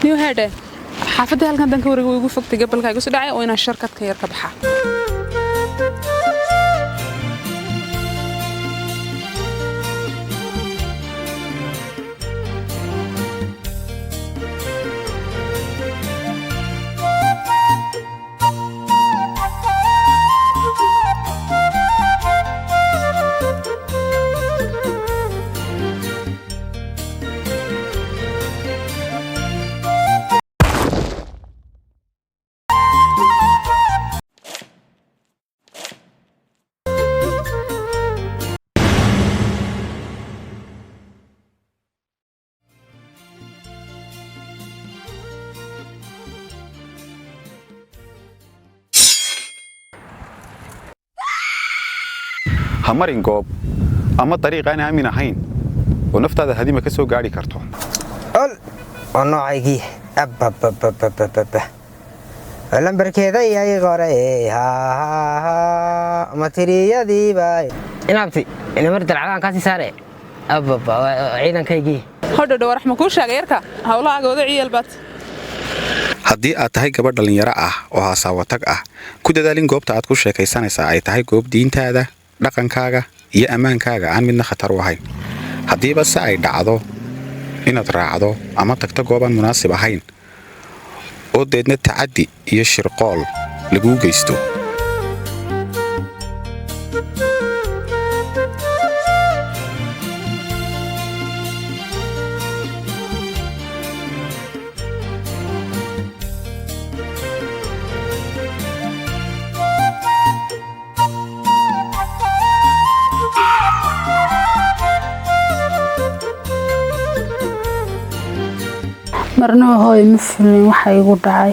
نيو هذا حافظي هالكان دنك ورقة ويقول فقط قبل كاي قصدي داعي وين الشركة كيركب بحا hamarin goob ama dariiq aan aamin ahayn oo naftaada hadima ka soo gaari karto noocaygi lambarkeeda yahay qore materiyadii baa inaabti inamar dalcadaan kaasi saare ciidankaygi hodho dhaw raxma ku sheegay yarka hawlahaaga ciyal baad haddii aad tahay gabadh dhalinyaro ah oo haasawa tag ah ku dadaalin goobta aad ku sheekaysanaysaa ay tahay goob diintaada dhaqankaaga iyo ammaankaaga aan midna khatar u ahayn haddiiba se ay dhacdo inaad raacdo ama tagto goobaan munaasib ahayn oo deedna tacaddi iyo shirqool laguu geysto marna hooy ma fulin waxa igu dhacay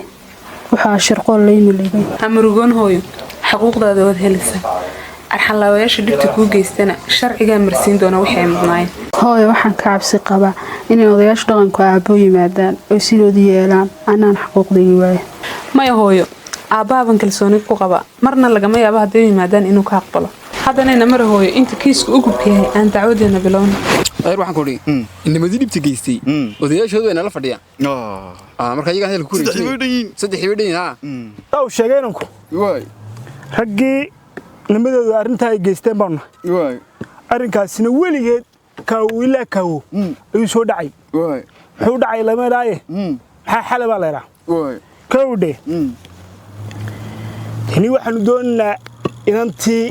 waxa shirqool leeymaligay amrugoon hooyo xuquuqdaada wad helaysaa arxalaawayaasha dhibta ku geystana sharciga marsiin doona wixii ay mudnaayeen hooy waxaan ka cabsi qabaa in odayaasha dhaqanku aabo yimaadaan oo sidoo yeelaan anaan xuquuqdayga waay maya hooyo aabaaban kalsooni ku qaba marna lagama yaabo haday yimaadaan inuu ka aqbalo haddana mar hooyo inta kiisku ugu bixiyay aan dacwadeena bilowno waxaan ku dhigi inamadi dhibta geystay odayaashoodu way nala fadhiyaan marka iyaga hadalku ku saddex ibadhin aw sheegaynanku raggii nimadooda arrinta ay geysteen baan arrinkaasina weligeed kaawo ilaa kaawo ayuu soo dhacay wuxuu dhacay lama ilaaye maxaa xale baa leeraa kawdhe tani waxaanu doonaynaa inantii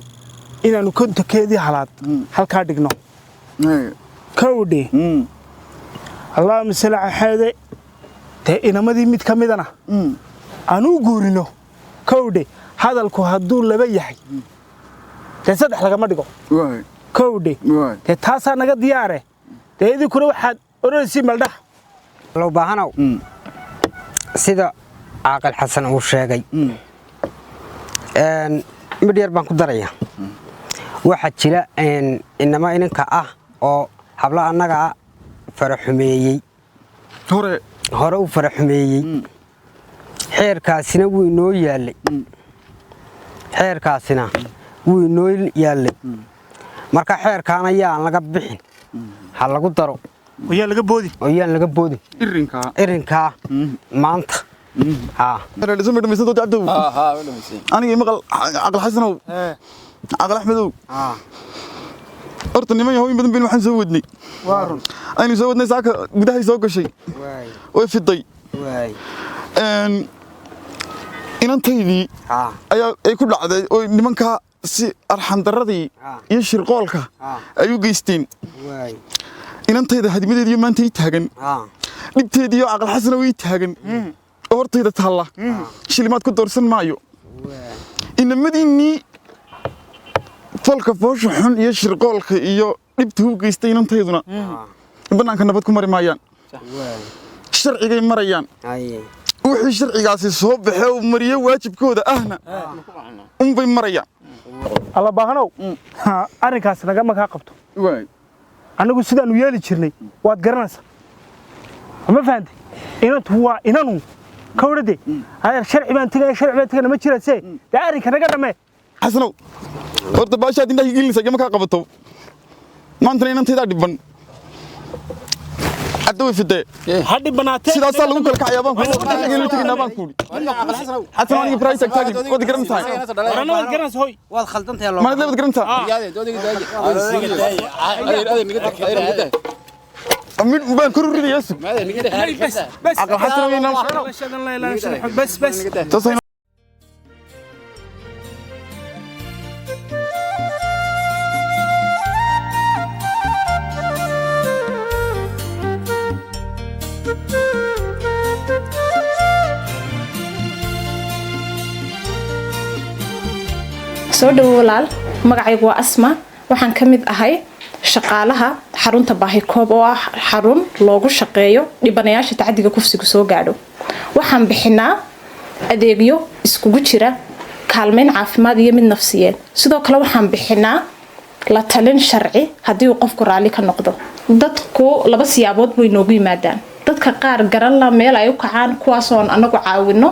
inaanu kontakeedii halaad halkaa dhigno kawdhe allahumma salli ala xaade te inamadii mid ka midana aanu guurino kawdhe hadalku hadduu laba yahay te saddex lagama dhigo kawdhe te taasaa naga diyaare te idinkuna waxaad oranaysiin maldhax loo baahanow sida caaqil xasan uu sheegay mid yar baan ku daraya waxaa jira inama ininka ah oo habla annaga faraxumeeyey hore u faraxumeeyey xeerkaasina wuu inoo yaallay marka xeerkaan ayaan laga bixin ha lagu daro oyaan laga boodin irinkaa maanta aniga maqal aqal xasanow aqal axmedow horta niman yahow in badan waxaan soo wadnay aynu soo wadnay saaka gudahay soo gashay way fiday inantaydii ayaa ay ku dhacday oo nimanka si arxan daradii iyo shirqoolka ay u geysteen inantayda hadimadeediyo maanta ii taagan dhibteediyo aqal xasanow ii taagan oo hortayda taalla shilimaad ku doorsan maayo inamadiinnii falka foosha xun iyo shirqoolka iyo dhibta u geystay inantayduna bannaanka nabad ku mari maayaan sharcigay marayaan wixii sharcigaasi soo baxee uu mariyo waajibkooda ahna unbay marayaan alla baahanow arrinkaas nagama kaa qabto annagu sidaanu yeeli jirnay waad garanaysaa ma fahantay inantu waa inanu kawrade sharci baan tegana ma jirase dee arrinka naga dhammee xasanow horta baashaad indhaha gelinaysa gama kaa qabato maantana inantaydaa dhibban cadda way fidee hadhi banaatay sidaasaa lagu kala kacayaa baan ku tegina baan ku xasan aniga price tag wadi garan tahay warana wad garan hoy waad khaldantahay ma leeyahay garan tahay أمين بان كل ريدي ياسك بس عقل حسن وين بس تصين soo dhawo walaal magacaygu waa Asma waxaan kamid ahay shaqaalaha xarunta Baahikoob oo ah xarun loogu shaqeeyo dhibanayaasha tacadiga kufsiga soo gaadho waxaan bixinaa adeegyo iskugu jira kaalmeyn caafimaad iyo mid nafsiyeed sidoo kale waxaan bixinaa la talin sharci haddii uu qofku raali ka noqdo dadku laba siyaabood way noogu yimaadaan dadka qaar garan la meel ay u kacaan kuwaas oo anagu caawino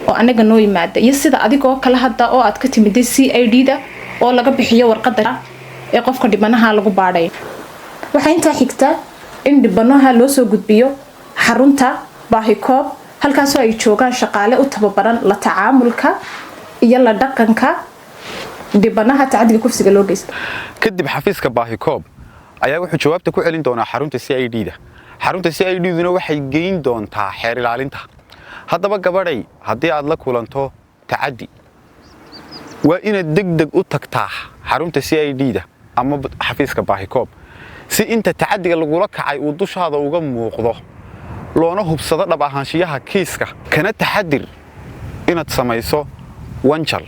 oo anaga noo yimaada iyo sida adigoo kala hadda oo aad ka timid CID-da oo laga bixiyo warqadda ee qofka dhibanaha lagu baadhay waxa inta xigta in dhibanaha loo soo gudbiyo xarunta Baahikoob halkaas oo ay joogaan shaqaale u tababaran la tacaamulka iyo la dhaqanka dhibanaha tacadiga kufsiga loo geysto kadib xafiiska Baahikoob ayaa wuxuu jawaabta ku celin doonaa xarunta CID-da xarunta CID-duna waxay geyn doontaa xeer ilaalinta haddaba gabadhay haddii aad la kulanto tacadi waa inaad degdeg u tagtaa xarunta CID-da ama xafiiska Baahikoob si inta tacadiga lagula kacay uu dushaada uga muuqdo loona hubsado dhab ahaanshiyaha kiiska kana taxadir inaad samayso wanjal